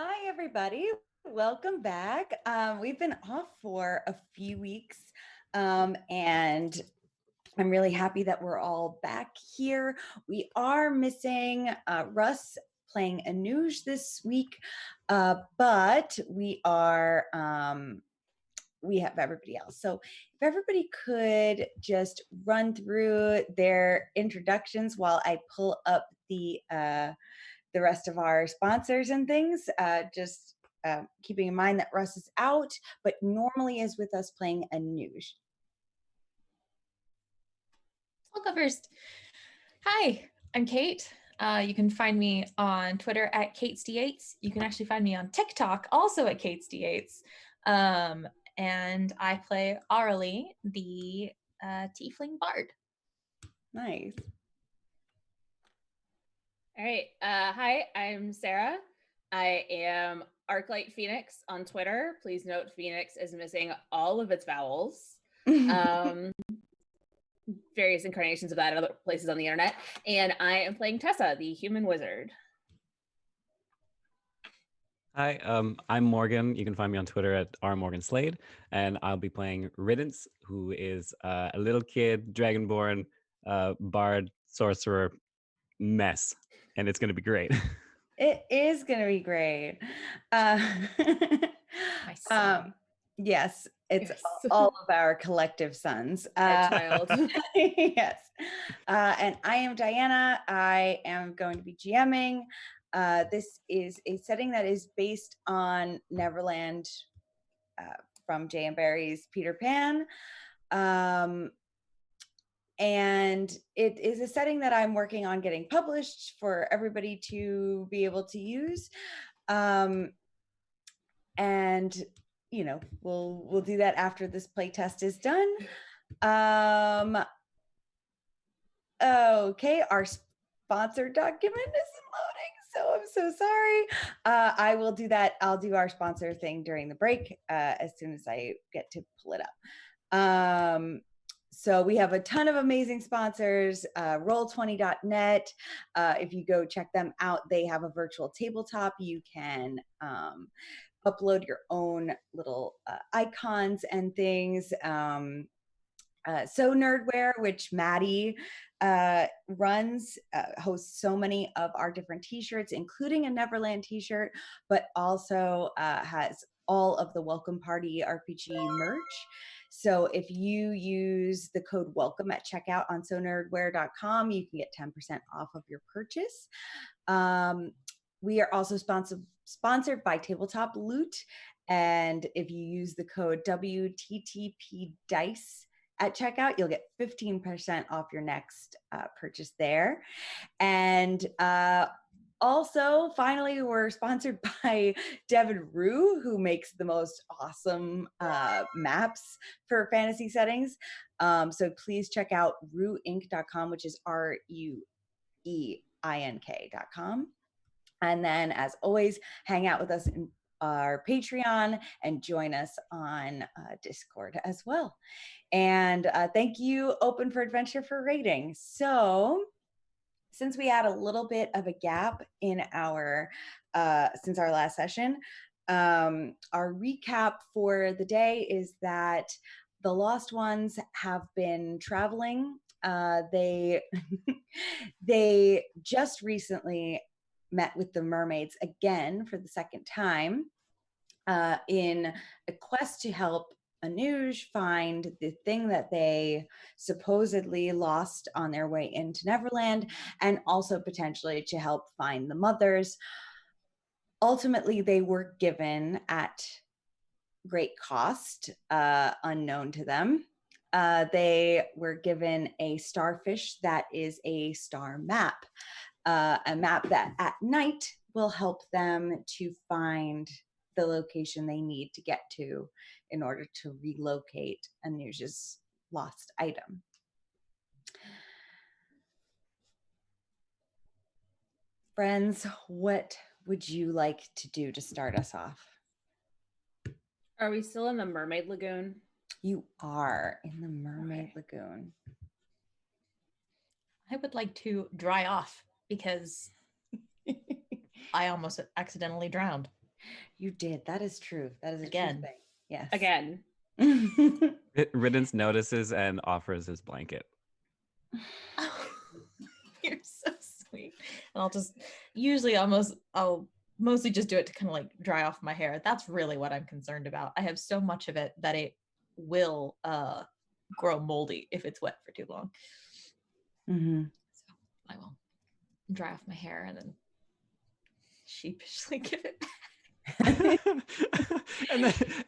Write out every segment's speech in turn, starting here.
Hi, everybody. Welcome back. We've been off for a few weeks, and I'm really happy that we're all back here. We are missing Russ playing Anuj this week, but we have everybody else. So if everybody could just run through their introductions while I pull up the rest of our sponsors and things, just keeping in mind that Russ is out, but normally is with us playing Anuj. I'll go first. Hi, I'm Kate. You can find me on Twitter at KatesD8s. You can actually find me on TikTok also at KatesD8s. And I play Auralee, the tiefling bard. Nice. All right. Hi, I'm Sarah. I am Arclight Phoenix on Twitter. Please note Phoenix is missing all of its vowels. Various incarnations of that at other places on the internet. And I am playing Tessa, the human wizard. Hi, I'm Morgan. You can find me on Twitter at rmorganslade, and I'll be playing Riddance, who is a little kid, dragonborn, bard, sorcerer mess, and it's going to be great. It is going to be great. Yes, it's Yes. all of our collective sons. Our child. Yes. And I am Diana. I am going to be GMing. This is a setting that is based on Neverland from J.M. Barrie's Peter Pan. And it is a setting that I'm working on getting published for everybody to be able to use. And you know, we'll do that after this playtest is done. Okay, our sponsor document isn't loading, so I'm so sorry. I will do that. I'll do our sponsor thing during the break as soon as I get to pull it up. So we have a ton of amazing sponsors, roll20.net. If you go check them out, they have a virtual tabletop. You can upload your own little icons and things. So Nerdwear, which Maddie runs, hosts so many of our different t-shirts, including a Neverland t-shirt, but also has all of the Welcome Party RPG merch. So if you use the code WELCOME at checkout on sonerdwear.com, you can get 10% off of your purchase. We are also sponsored by Tabletop Loot. And if you use the code WTTPDICE at checkout, you'll get 15% off your next purchase there. And also, finally, we're sponsored by Devin Rue, who makes the most awesome maps for fantasy settings. So please check out rueinc.com, which is RUEINK.com. And then, as always, hang out with us in our Patreon and join us on Discord as well. And thank you, Open for Adventure, for rating. So since we had a little bit of a gap in our since our last session, our recap for the day is that the Lost Ones have been traveling. They they just recently met with the mermaids again for the second time in a quest to help Anuj find the thing that they supposedly lost on their way into Neverland, and also potentially to help find the mothers. Ultimately, they were given at great cost, unknown to them. They were given a starfish that is a star map, a map that at night will help them to find the location they need to get to in order to relocate Anuj's lost item. Friends, what would you like to do to start us off? Are we still in the Mermaid Lagoon? You are in the Mermaid Lagoon. I would like to dry off because I almost accidentally drowned. You did. That is true. That is a Again. true thing. Yes. Again. Riddance notices and offers his blanket. You're so sweet. And I'll mostly just do it to kind of like dry off my hair. That's really what I'm concerned about. I have so much of it that it will grow moldy if it's wet for too long. Mm-hmm. So I will dry off my hair and then sheepishly give it back.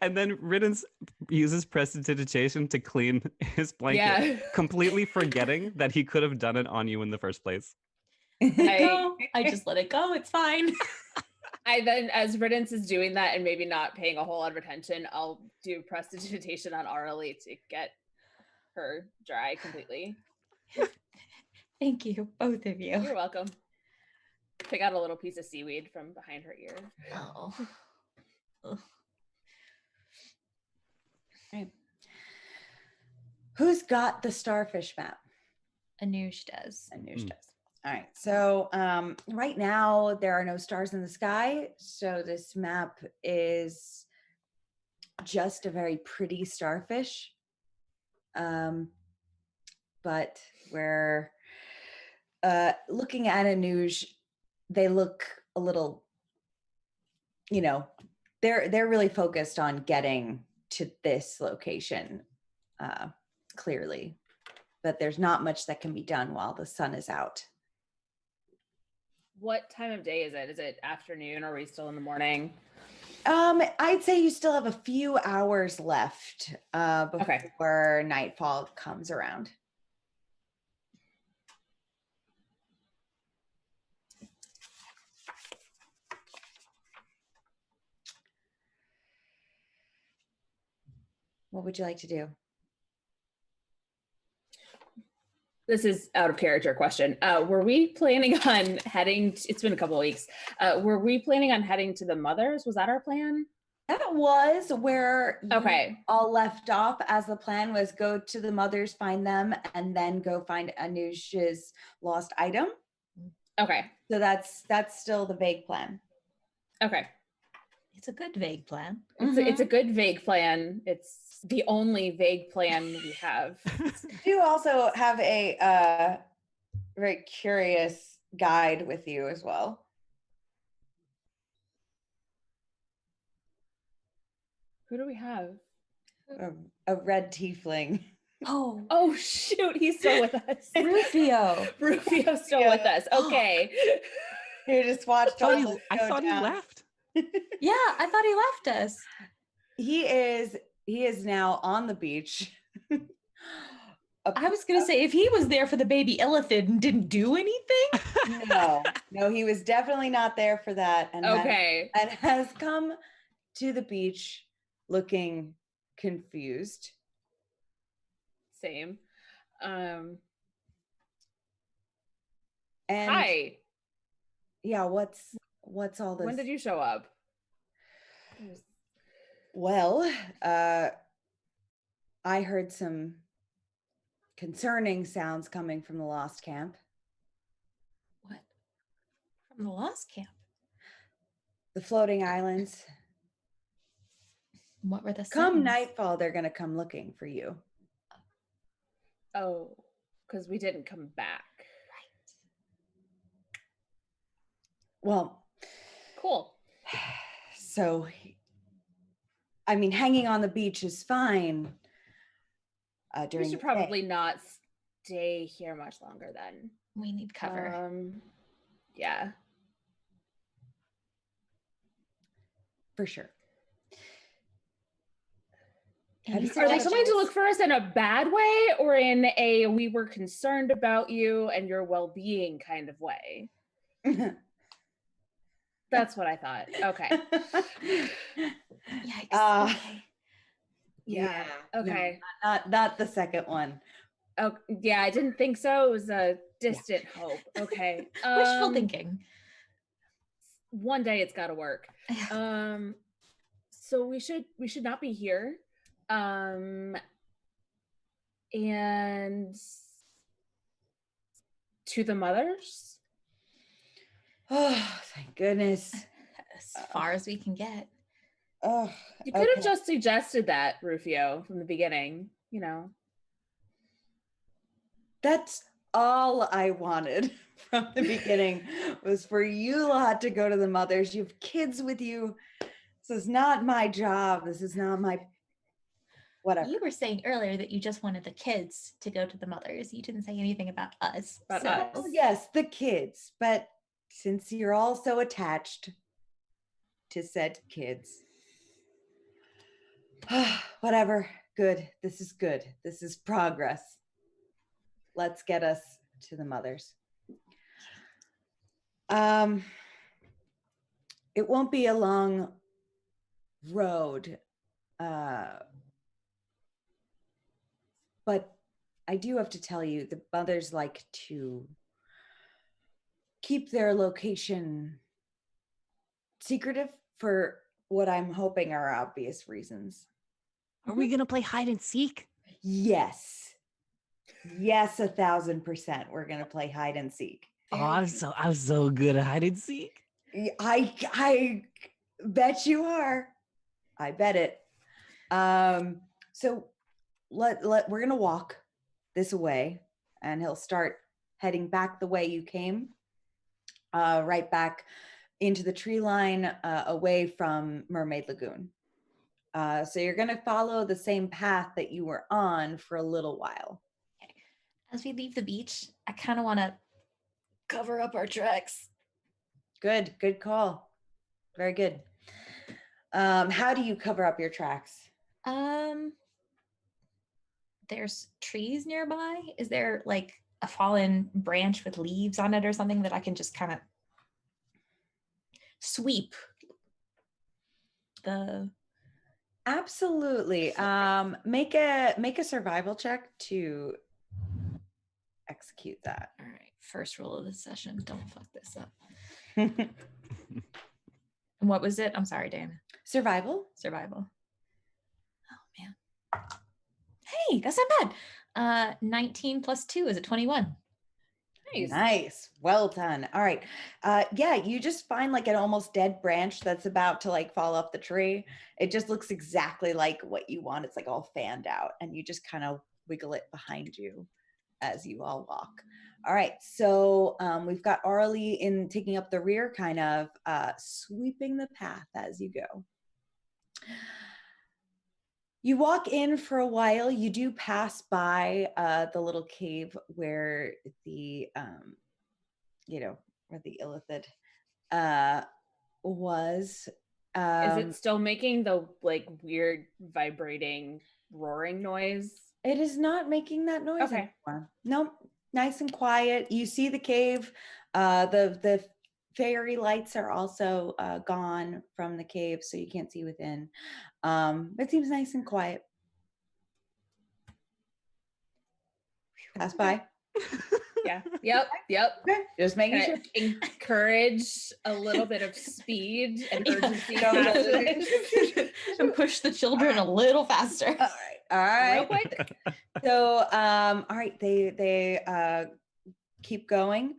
and then Riddance uses prestidigitation to clean his blanket, Yeah. completely forgetting that he could have done it on you in the first place. I just let it go. It's fine. I then, as Riddance is doing that and maybe not paying a whole lot of attention, I'll do prestidigitation on Arlie to get her dry completely. Thank you, both of you. You're welcome. Pick out a little piece of seaweed from behind her ear. Oh. Right. Who's got the starfish map? Anush does. Anush does. All right. So right now there are no stars in the sky. So this map is just a very pretty starfish. But we're looking at Anuj, they look a little, they're really focused on getting to this location clearly, but there's not much that can be done while the sun is out. What time of day is it? Is it afternoon or are we still in the morning? I'd say you still have a few hours left before nightfall comes around. What would you like to do? This is out of character question. Were we planning on heading, it's been a couple of weeks. Were we planning on heading to the mothers? Was that our plan? That was where you all left off, as the plan was go to the mothers, find them, and then go find Anush's lost item. Okay. So that's still the vague plan. Okay. It's a good vague plan. It's a good vague plan. It's the only vague plan we have. You also have a very curious guide with you as well. Who do we have? A red tiefling. Oh shoot, he's still with us. Rufio. Rufio's still with us. Okay. You just watched. I thought he left. Yeah, I thought he left us. He is now on the beach. I was gonna say, if he was there for the baby elephant and didn't do anything. No, he was definitely not there for that. And has come to the beach looking confused. Same. And hi. Yeah, what's all this? When did you show up? Well, I heard some concerning sounds coming from the Lost Camp. What? From the Lost Camp? The floating islands. What were the sounds? Come nightfall, they're going to come looking for you. Oh, because we didn't come back. Right. Well, cool. So, I mean, hanging on the beach is fine. We should probably not stay here much longer then. We need cover. Yeah. For sure. Are they coming to look for us in a bad way or in a we were concerned about you and your well-being kind of way? That's what I thought. Okay. Yikes. Yeah. Okay. No, not the second one. Oh, yeah, I didn't think so. It was a distant hope. Okay. Wishful thinking. One day it's got to work. So we should not be here. And to the mothers. Oh, thank goodness. far as we can get. Oh, You could have just suggested that, Rufio, from the beginning, you know. That's all I wanted from the beginning was for you lot to go to the mothers. You have kids with you. This is not my job. This is not my whatever. You were saying earlier that you just wanted the kids to go to the mothers. You didn't say anything about us. About so. us. Well, yes, the kids, but since you're all so attached to said kids, whatever. Good. This is good. This is progress. Let's get us to the mothers. It won't be a long road, but I do have to tell you, the mothers like to keep their location secretive for what I'm hoping are obvious reasons. Are we gonna play hide and seek? Yes. Yes, 1,000%. We're gonna play hide and seek. Oh, I'm so good at hide and seek. I bet you are. I bet it. So we're gonna walk this way, and he'll start heading back the way you came, right back into the tree line, away from Mermaid Lagoon. So you're gonna follow the same path that you were on for a little while. As we leave the beach, I kind of want to cover up our tracks. Good call. Very good. How do you cover up your tracks? There's trees nearby. Is there like a fallen branch with leaves on it or something that I can just kind of sweep the? Absolutely. Make a survival check to execute that. All right, first rule of the session: don't fuck this up. And what was it? I'm sorry, Dana. Survival. Survival. Oh man. Hey, that's not bad. 19 plus 2 is a 21. Nice. Well done. All right. Yeah, you just find like an almost dead branch that's about to like fall off the tree. It just looks exactly like what you want. It's like all fanned out, and you just kind of wiggle it behind you as you all walk. All right. So we've got Arlie in taking up the rear, kind of sweeping the path as you go. You walk in for a while. You do pass by the little cave where the, where the illithid was. Is it still making the like weird vibrating roaring noise? It is not making that noise anymore. Nope. Nice and quiet. You see the cave. The fairy lights are also gone from the cave, so you can't see within. It seems nice and quiet. Pass by. Yeah. Yep. Okay. Just making sure. Encourage a little bit of speed and urgency. And push the children a little faster. All right. Real quick. So, all right, they keep going.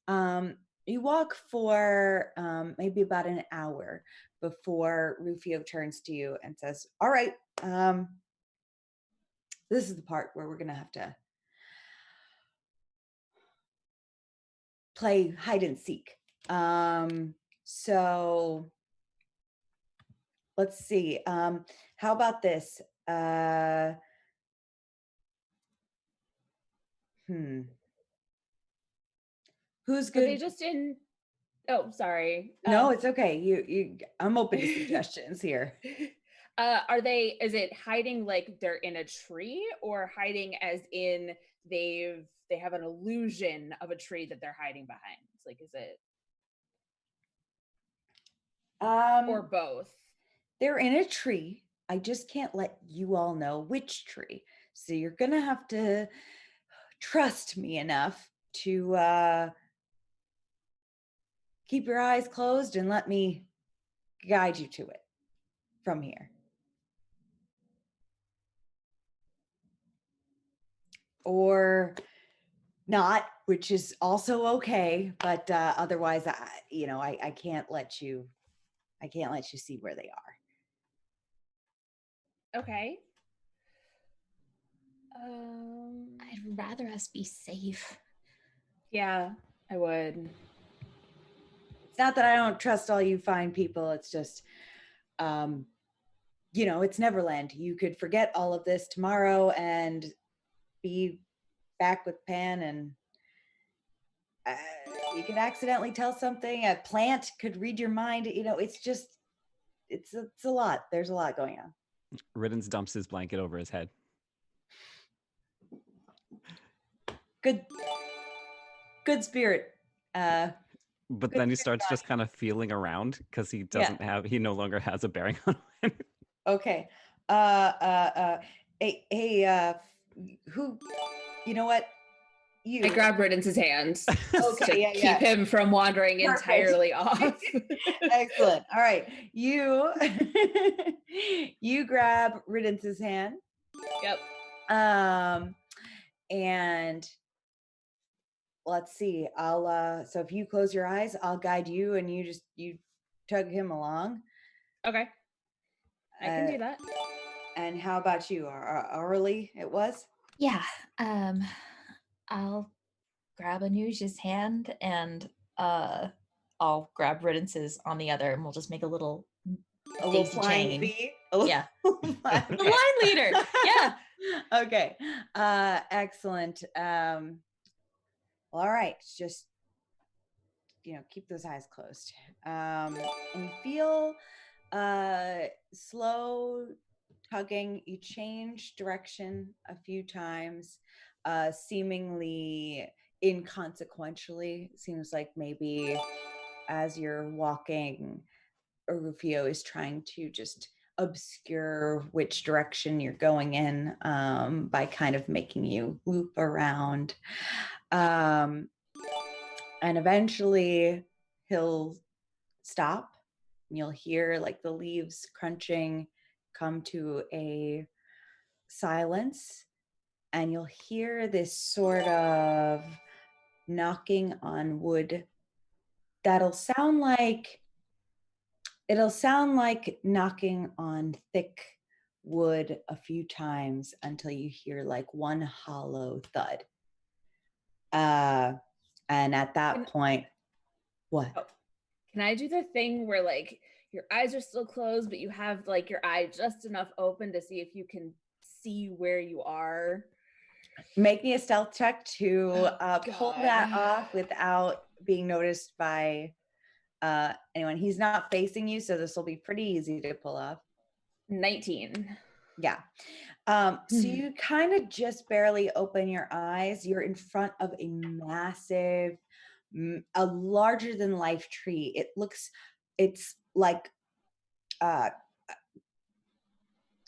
You walk for maybe about an hour before Rufio turns to you and says, all right, this is the part where we're gonna have to play hide and seek. So let's see. How about this? Who's good? Are they just in? Oh, sorry. No, it's okay. You. I'm open to suggestions here. Are they? Is it hiding like they're in a tree, or hiding as in they have an illusion of a tree that they're hiding behind? Like, is it? Or both? They're in a tree. I just can't let you all know which tree. So you're gonna have to trust me enough to keep your eyes closed and let me guide you to it from here. Or not, which is also okay, but otherwise I can't let you I can't let you see where they are. Okay. I'd rather us be safe. Yeah, I would. It's not that I don't trust all you fine people. It's just, it's Neverland. You could forget all of this tomorrow and be back with Pan, and you could accidentally tell something. A plant could read your mind. It's just, it's a lot. There's a lot going on. Riddance dumps his blanket over his head. Good spirit. But Good then he spirit starts just kind of feeling around because he doesn't he no longer has a bearing on him. Okay. Hey, who, you know what? You. I grab Riddence's hands Okay, to keep him from wandering entirely off. Excellent. All right. You grab Riddence's hand. Yep. And let's see. I'll so if you close your eyes, I'll guide you and you tug him along. Okay. I can do that. And how about you? Orally it was? Yeah. I'll grab Anuja's hand and I'll grab Riddence's on the other, and we'll just make a little daisy flying chain. V? Yeah. The line leader. Yeah. Okay. Excellent. All right. Just keep those eyes closed. And you feel slow tugging. You change direction a few times, seemingly inconsequentially. Seems like maybe as you're walking, Rufio is trying to just obscure which direction you're going in, by kind of making you loop around. And eventually he'll stop. You'll hear like the leaves crunching come to a silence, and you'll hear this sort of knocking on wood that'll sound like knocking on thick wood a few times until you hear like one hollow thud. And at that point, what? Oh, can I do the thing where like your eyes are still closed, but you have like your eye just enough open to see if you can see where you are? Make me a stealth check to pull God. that off without being noticed by anyone. He's not facing you, so this will be pretty easy to pull off. 19. Yeah. So you kind of just barely open your eyes. You're in front of a massive, a larger than life tree. It's like,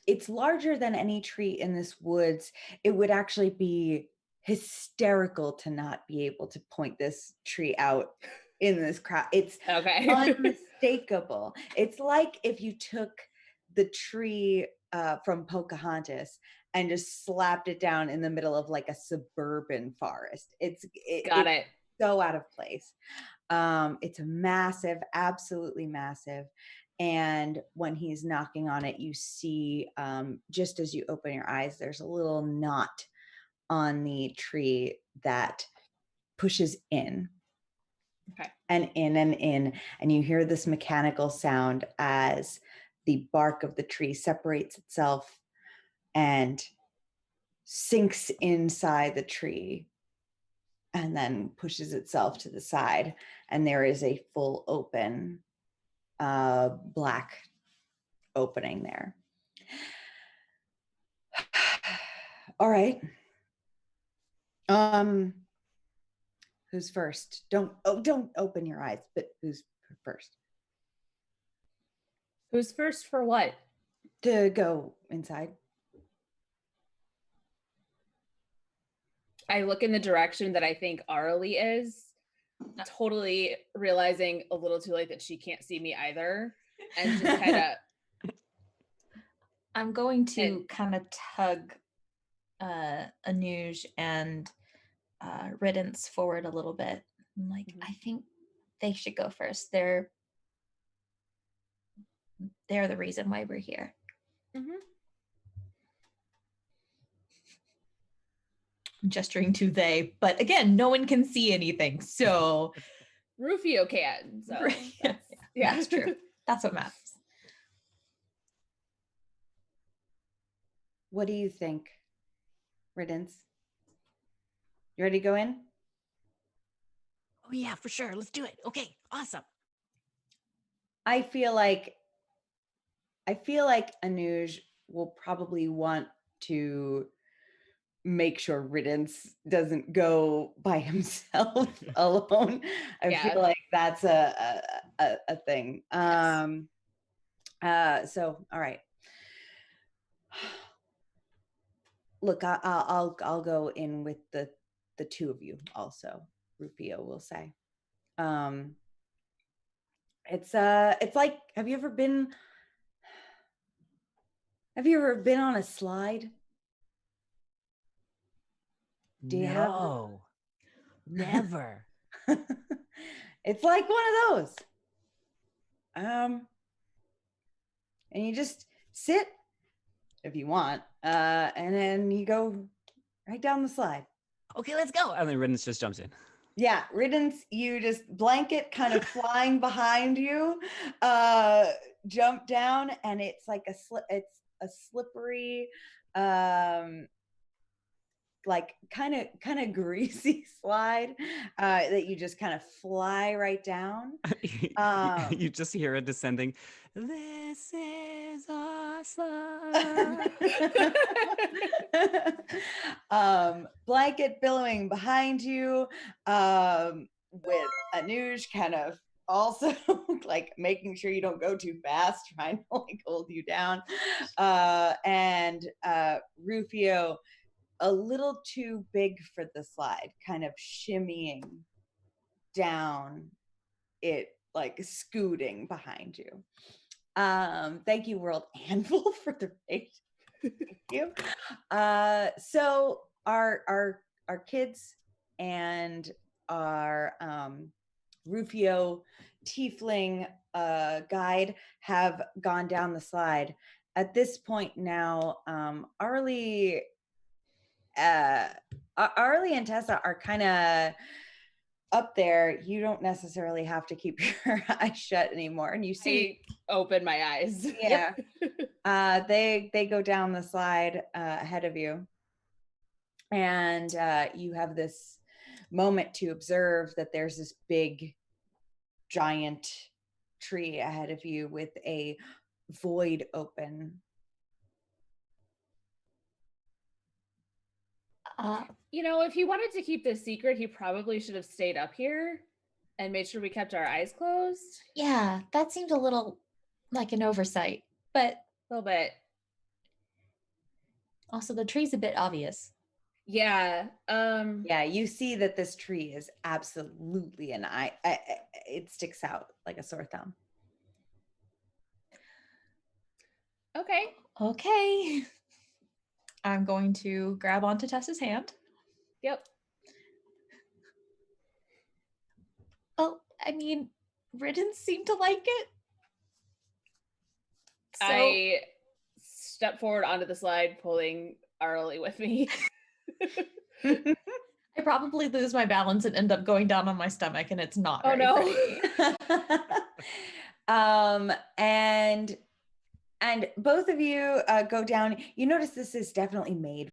it's larger than any tree in this woods. It would actually be hysterical to not be able to point this tree out in this crowd. It's okay. Unmistakable. It's like if you took the tree from Pocahontas and just slapped it down in the middle of like a suburban forest. It's so out of place. It's massive, absolutely massive. And when he's knocking on it, you see, just as you open your eyes, there's a little knot on the tree that pushes in. Okay. And in and in. And you hear this mechanical sound as the bark of the tree separates itself and sinks inside the tree and then pushes itself to the side. And there is a full open black opening there. All right. Who's first? Don't open your eyes, but who's first? Who's first for what? To go inside. I look in the direction that I think Arlie is, totally realizing a little too late that she can't see me either, and just kind of. I'm going to kind of tug Anuj and Riddance forward a little bit. I'm like, I think they should go first. They're they're the reason why we're here. Mhm. I'm gesturing to they, but again, no one can see anything. So Rufio can. So Yeah, yeah. that's true. That's what matters. What do you think, Riddance? You ready to go in? Oh yeah, for sure. Let's do it. Okay, awesome. I feel like Anuj will probably want to make sure Riddance doesn't go by himself alone. I Yeah. feel like that's a thing. Yes. So all right. Look, I'll go in with the two of you also. Rufio will say. It's like, have you ever been on a slide? Do you have? No, never. It's like one of those. And you just sit if you want, and then you go right down the slide. Okay, let's go. And then Riddance just jumps in. Yeah, Riddance, you just blanket kind of flying behind you, jump down, and it's like it's a slippery, like kind of greasy slide that you just kind of fly right down. You just hear it descending. This is our slide. Blanket billowing behind you, with Anuj kind of also like making sure you don't go too fast, trying to like hold you down, and Rufio a little too big for the slide, kind of shimmying down it, like scooting behind you. Thank you, World Anvil, for the raid. Thank you. So our kids and our Rufio tiefling guide have gone down the slide. At this point now, Arlie and Tessa are kind of up there. You don't necessarily have to keep your eyes shut anymore, and you see. I open my eyes. Yeah. They go down the slide ahead of you, and you have this moment to observe that there's this big, giant tree ahead of you with a void open. You know, if he wanted to keep this secret, he probably should have stayed up here and made sure we kept our eyes closed. Yeah, that seemed a little like an oversight, but A little bit. also the tree's a bit obvious. Yeah. Yeah, you see that this tree is absolutely an eye. It sticks out like a sore thumb. Okay. Okay. I'm going to grab onto Tessa's hand. Yep. Well, I mean, Riddance seemed to like it. So I step forward onto the slide, pulling Arlie with me. I probably lose my balance and end up going down on my stomach, and it's not very pretty. And both of you go down. You notice this is definitely made